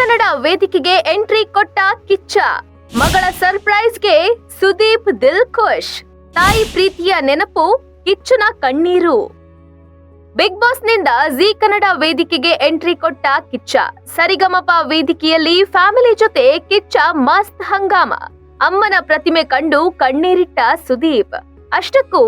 ಕನ್ನಡ ವೇದಿಕೆಗೆ ಎಂಟ್ರಿ ಕೊಟ್ಟ ಕಿಚ್ಚ. ಮಗಳ ಸರ್ಪ್ರೈಸ್ಗೆ ಸುದೀಪ್ ದಿಲ್ ಖುಷ್. ತಾಯಿ ಪ್ರೀತಿಯ ನೆನಪು, ಕಿಚ್ಚನ ಕಣ್ಣೀರು. ಬಿಗ್ ಬಾಸ್ ನಿಂದ ಜಿ ಕನ್ನಡ ವೇದಿಕೆಗೆ ಎಂಟ್ರಿ ಕೊಟ್ಟ ಕಿಚ್ಚ. ಸರಿಗಮಪ ವೇದಿಕೆಯಲ್ಲಿ ಫ್ಯಾಮಿಲಿ ಜೊತೆ ಕಿಚ್ಚ ಮಸ್ತ್ ಹಂಗಾಮ. ಅಮ್ಮನ ಪ್ರತಿಮೆ ಕಂಡು ಕಣ್ಣೀರಿಟ್ಟ ಸುದೀಪ್. ಅಷ್ಟಕ್ಕೂ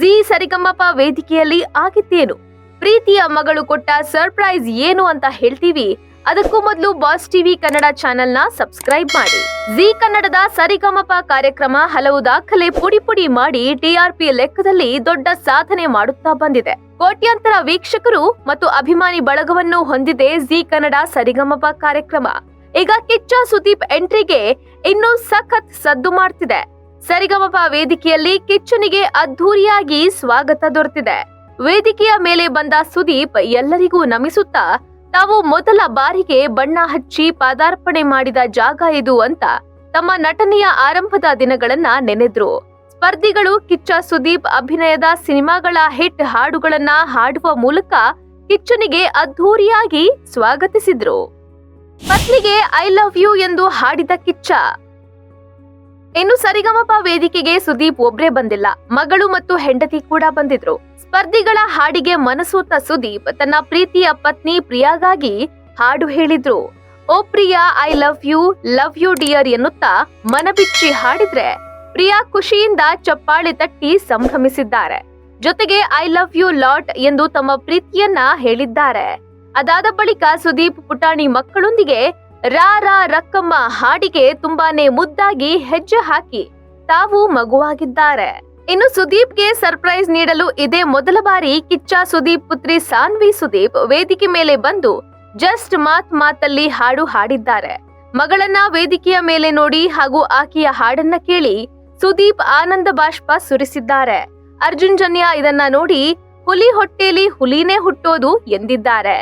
ಜಿ ಸರಿಗಮಪ ವೇದಿಕೆಯಲ್ಲಿ ಆಗಿದ್ದೇನು, ಪ್ರೀತಿಯ ಮಗಳು ಕೊಟ್ಟ ಸರ್ಪ್ರೈಸ್ ಏನು ಅಂತ ಹೇಳ್ತೀವಿ. ಅದಕ್ಕೂ ಮೊದಲು ಬಾಸ್ ಟಿವಿ ಕನ್ನಡ ಚಾನೆಲ್ ನ ಸಬ್ಸ್ಕ್ರೈಬ್ ಮಾಡಿ. ಜಿ ಕನ್ನಡದ ಸರಿಗಮಪ ಕಾರ್ಯಕ್ರಮ ಹಲವು ದಾಖಲೆ ಪುಡಿ ಮಾಡಿ ಟಿಆರ್ಪಿ ಲೆಕ್ಕದಲ್ಲಿ ದೊಡ್ಡ ಸಾಧನೆ ಮಾಡುತ್ತಾ ಬಂದಿದೆ. ಕೋಟ್ಯಾಂತರ ವೀಕ್ಷಕರು ಮತ್ತು ಅಭಿಮಾನಿ ಬಳಗವನ್ನು ಹೊಂದಿದೆ ಜಿ ಕನ್ನಡ ಸರಿಗಮಪ ಕಾರ್ಯಕ್ರಮ. ಈಗ ಕಿಚ್ಚ ಸುದೀಪ್ ಎಂಟ್ರಿಗೆ ಇನ್ನೂ ಸಖತ್ ಸದ್ದು ಮಾಡ್ತಿದೆ. ಸರಿಗಮಪ ವೇದಿಕೆಯಲ್ಲಿ ಕಿಚ್ಚನಿಗೆ ಅದ್ಧೂರಿಯಾಗಿ ಸ್ವಾಗತ ದೊರೆತಿದೆ. ವೇದಿಕೆಯ ಮೇಲೆ ಬಂದ ಸುದೀಪ್ ಎಲ್ಲರಿಗೂ ನಮಿಸುತ್ತಾ ತಾವು ಮೊದಲ ಬಾರಿಗೆ ಬಣ್ಣ ಹಚ್ಚಿ ಪಾದಾರ್ಪಣೆ ಮಾಡಿದ ಜಾಗ ಇದು ಅಂತ ತಮ್ಮ ನಟನೆಯ ಆರಂಭದ ದಿನಗಳನ್ನ ನೆನೆದ್ರು. ಸ್ಪರ್ಧಿಗಳು ಕಿಚ್ಚ ಸುದೀಪ್ ಅಭಿನಯದ ಸಿನಿಮಾಗಳ ಹಿಟ್ ಹಾಡುಗಳನ್ನ ಹಾಡುವ ಮೂಲಕ ಕಿಚ್ಚನಿಗೆ ಅದ್ಧೂರಿಯಾಗಿ ಸ್ವಾಗತಿಸಿದ್ರು. ಪತ್ನಿಗೆ ಐ ಲವ್ ಯು ಎಂದು ಹಾಡಿದ ಕಿಚ್ಚ. ಇನ್ನು ಸರಿಗಮಪ ವೇದಿಕೆಗೆ ಸುದೀಪ್ ಒಬ್ರೇ ಬಂದಿಲ್ಲ, ಮಗಳು ಮತ್ತು ಹೆಂಡತಿ ಕೂಡ ಬಂದಿದ್ರು. ಸ್ಪರ್ಧಿಗಳ ಹಾಡಿಗೆ ಮನಸೋತ ಸುದೀಪ್ ತನ್ನ ಪ್ರೀತಿಯ ಪತ್ನಿ ಪ್ರಿಯಾಗಾಗಿ ಹಾಡು ಹೇಳಿದ್ರು. ಓ Priya, I love you dear ಎನ್ನುತ್ತಾ ಮನಬಿಚ್ಚಿ ಹಾಡಿದ್ರೆ ಪ್ರಿಯಾ ಖುಷಿಯಿಂದ ಚಪ್ಪಾಳೆ ತಟ್ಟಿ ಸಂಭ್ರಮಿಸಿದ್ದಾರೆ. ಜೊತೆಗೆ ಐ ಲವ್ ಯು ಲಾಟ್ ಎಂದು ತಮ್ಮ ಪ್ರೀತಿಯನ್ನ ಹೇಳಿದ್ದಾರೆ. ಅದಾದ ಬಳಿಕ ಸುದೀಪ್ ಪುಟಾಣಿ ಮಕ್ಕಳೊಂದಿಗೆ ರಾ ರಾ ರಕ್ಕಮ್ಮ ಹಾಡಿಗೆ ತುಂಬಾನೇ ಮುದ್ದಾಗಿ ಹೆಜ್ಜೆ ಹಾಕಿ ತಾವು ಮಗುವಾಗಿದ್ದಾರೆ. ಇನ್ನು ಸುದೀಪ್ಗೆ ಸರ್ಪ್ರೈಸ್ ನೀಡಲು ಇದೇ ಮೊದಲ ಬಾರಿ ಕಿಚ್ಚ ಸುದೀಪ್ ಪುತ್ರಿ ಸಾನ್ವಿ ಸುದೀಪ್ ವೇದಿಕೆ ಮೇಲೆ ಬಂದು ಜಸ್ಟ್ ಮಾತಲ್ಲಿ ಹಾಡು ಹಾಡಿದ್ದಾರೆ. ಮಗಳನ್ನ ವೇದಿಕೆಯ ಮೇಲೆ ನೋಡಿ ಹಾಗೂ ಆಕೆಯ ಹಾಡನ್ನ ಕೇಳಿ ಸುದೀಪ್ ಆನಂದ ಬಾಷ್ಪ ಸುರಿಸಿದ್ದಾರೆ. ಅರ್ಜುನ್ ಜನ್ಯ ಇದನ್ನ ನೋಡಿ ಹುಲಿ ಹೊಟ್ಟೆಲಿ ಹುಲಿನೇ ಹುಟ್ಟೋದು ಎಂದಿದ್ದಾರೆ.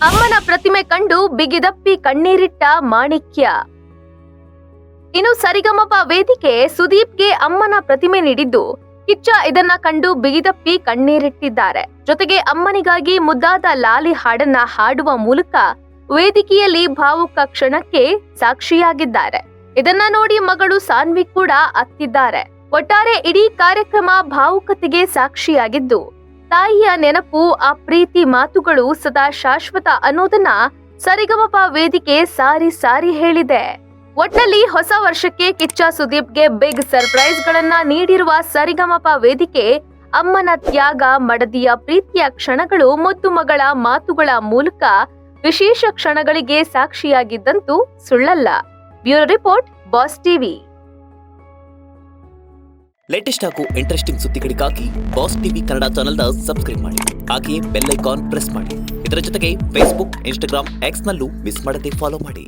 ಅಮ್ಮನ ಪ್ರತಿಮೆ ಕಂಡು ಬಿಗಿದಪ್ಪಿ ಕಣ್ಣೀರಿಟ್ಟ ಮಾಣಿಕ್ಯ. ಇನ್ನು ಸರಿಗಮಪ ವೇದಿಕೆ ಸುದೀಪ್ಗೆ ಅಮ್ಮನ ಪ್ರತಿಮೆ ನೀಡಿದ್ದು, ಕಿಚ್ಚ ಇದನ್ನ ಕಂಡು ಬಿಗಿದಪ್ಪಿ ಕಣ್ಣೀರಿಟ್ಟಿದ್ದಾರೆ. ಜೊತೆಗೆ ಅಮ್ಮನಿಗಾಗಿ ಮುದ್ದಾದ ಲಾಲಿ ಹಾಡನ್ನ ಹಾಡುವ ಮೂಲಕ ವೇದಿಕೆಯಲ್ಲಿ ಭಾವುಕ ಕ್ಷಣಕ್ಕೆ ಸಾಕ್ಷಿಯಾಗಿದ್ದಾರೆ. ಇದನ್ನ ನೋಡಿ ಮಗಳು ಸಾನ್ವಿ ಕೂಡ ಅತ್ತಿದ್ದಾರೆ. ಒಟ್ಟಾರೆ ಇಡೀ ಕಾರ್ಯಕ್ರಮ ಭಾವುಕತೆಗೆ ಸಾಕ್ಷಿಯಾಗಿದ್ದು, ತಾಯಿಯ ನೆನಪು, ಆ ಪ್ರೀತಿ ಮಾತುಗಳು ಸದಾ ಶಾಶ್ವತ ಅನ್ನೋದನ್ನ ಸರಿಗಮಪ ವೇದಿಕೆ ಸಾರಿ ಹೇಳಿದೆ. ಒಟ್ನಲ್ಲಿ ಹೊಸ ವರ್ಷಕ್ಕೆ ಕಿಚ್ಚ ಸುದೀಪ್ಗೆ ಬಿಗ್ ಸರ್ಪ್ರೈಸ್ ಗಳನ್ನ ನೀಡಿರುವ ಸರಿಗಮಪ ವೇದಿಕೆ ಅಮ್ಮನ ತ್ಯಾಗ, ಮಡದಿಯ ಪ್ರೀತಿಯ ಕ್ಷಣಗಳು, ಮುದ್ದು ಮಗಳ ಮಾತುಗಳ ಮೂಲಕ ವಿಶೇಷ ಕ್ಷಣಗಳಿಗೆ ಸಾಕ್ಷಿಯಾಗಿದ್ದಂತೂ ಸುಳ್ಳಲ್ಲ. Bureau report, boss TV. Latest ಹಾಗೂ ಇಂಟ್ರೆಸ್ಟಿಂಗ್ ಸುದ್ದಿಗಳಿಗಾಗಿ ಬಾಸ್ ಟಿವಿ ಕನ್ನಡ ಚಾನೆಲ್ನ ಸಬ್ಸ್ಕ್ರೈಬ್ ಮಾಡಿ. ಹಾಗೆಯೇ ಬೆಲ್ ಐಕಾನ್ ಪ್ರೆಸ್ ಮಾಡಿ. ಇದರ ಜೊತೆಗೆ ಫೇಸ್ಬುಕ್, ಇನ್ಸ್ಟಾಗ್ರಾಮ್, ಎಕ್ಸ್ ನಲ್ಲೂ ಮಿಸ್ ಮಾಡದೆ ಫಾಲೋ ಮಾಡಿ.